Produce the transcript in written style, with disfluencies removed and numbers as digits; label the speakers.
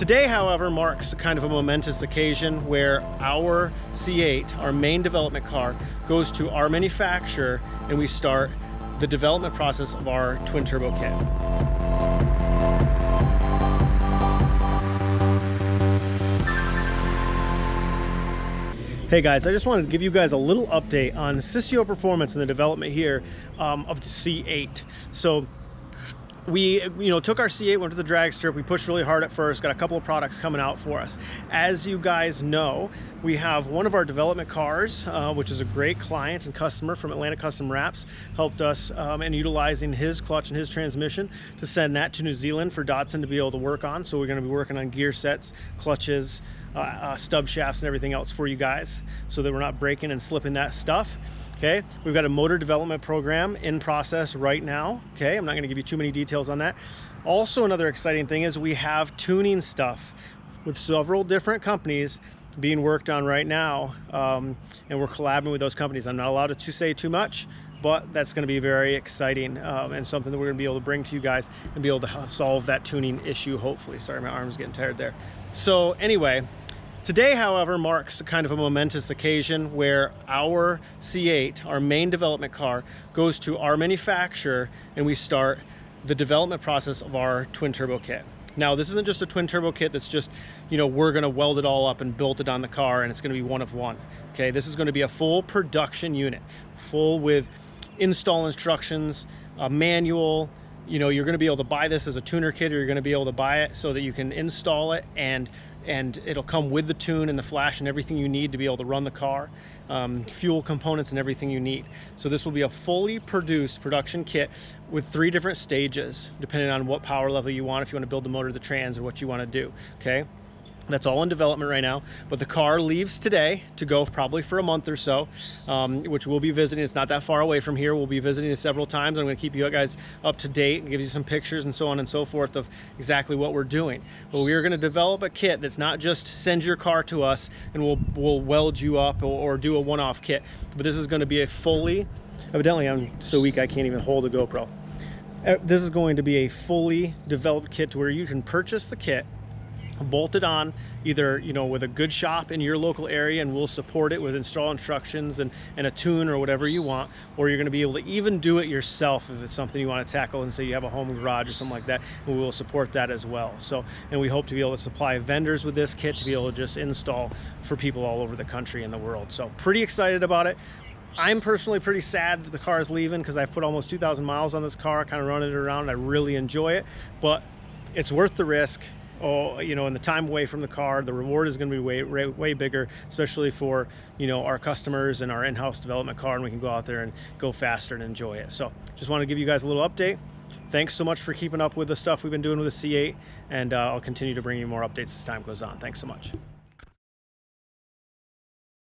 Speaker 1: Today, however, marks kind of a momentous occasion where our C8, our main development car, goes to our manufacturer and we start the development process of our twin turbo kit. Hey guys, I just wanted to give you guys a little update on Cicio performance and the development here of the C8. So we took our C8, went to the drag strip, we pushed really hard at first, got a couple of products coming out for us. As you guys know, we have one of our development cars, which is a great client and customer from Atlanta Custom Wraps, helped us in utilizing his clutch and his transmission to send that to New Zealand for Dotson to be able to work on. So we're going to be working on gear sets, clutches, stub shafts and everything else for you guys so that we're not breaking and slipping that stuff. Okay, we've got a motor development program in process right now. Okay, I'm not going to give you too many details on that. Also, another exciting thing is we have tuning stuff with several different companies being worked on right now, and we're collabing with those companies. I'm not allowed to say too much, but that's going to be very exciting and something that we're going to be able to bring to you guys and be able to solve that tuning issue, hopefully. Sorry, my arm's getting tired there. So anyway, today, however, marks kind of a momentous occasion where our C8, our main development car, goes to our manufacturer and we start the development process of our twin turbo kit. Now, this isn't just a twin turbo kit that's just, we're going to weld it all up and build it on the car and it's going to be one of one. Okay, this is going to be a full production unit, full with install instructions, a manual. You're going to be able to buy this as a tuner kit, or you're going to be able to buy it so that you can install it and it'll come with the tune and the flash and everything you need to be able to run the car, fuel components and everything you need. So this will be a fully produced production kit with 3 different stages, depending on what power level you want, if you want to build the motor, the trans, or what you want to do, okay? That's all in development right now, but the car leaves today to go probably for a month or so, which we'll be visiting. It's not that far away from here. We'll be visiting it several times. I'm going to keep you guys up to date and give you some pictures and so on and so forth of exactly what we're doing. But we are going to develop a kit that's not just send your car to us and we'll weld you up or do a one-off kit, but this is going to be a fully, evidently I'm so weak I can't even hold a GoPro. This is going to be a fully developed kit to where you can purchase the kit, bolt it on either with a good shop in your local area, and we'll support it with install instructions and a tune or whatever you want, or you're going to be able to even do it yourself if it's something you want to tackle and say you have a home garage or something like that, and we will support that as well. So, and we hope to be able to supply vendors with this kit to be able to just install for people all over the country and the world. So pretty excited about it. I'm personally pretty sad that the car is leaving because I've put almost 2,000 miles on this car, kind of running it around. I really enjoy it, but it's worth the risk. And the time away from the car, the reward is going to be way bigger, especially for our customers and our in-house development car, and we can go out there and go faster and enjoy it. So just want to give you guys a little update. Thanks so much for keeping up with the stuff we've been doing with the C8, and I'll continue to bring you more updates as time goes on. Thanks so much.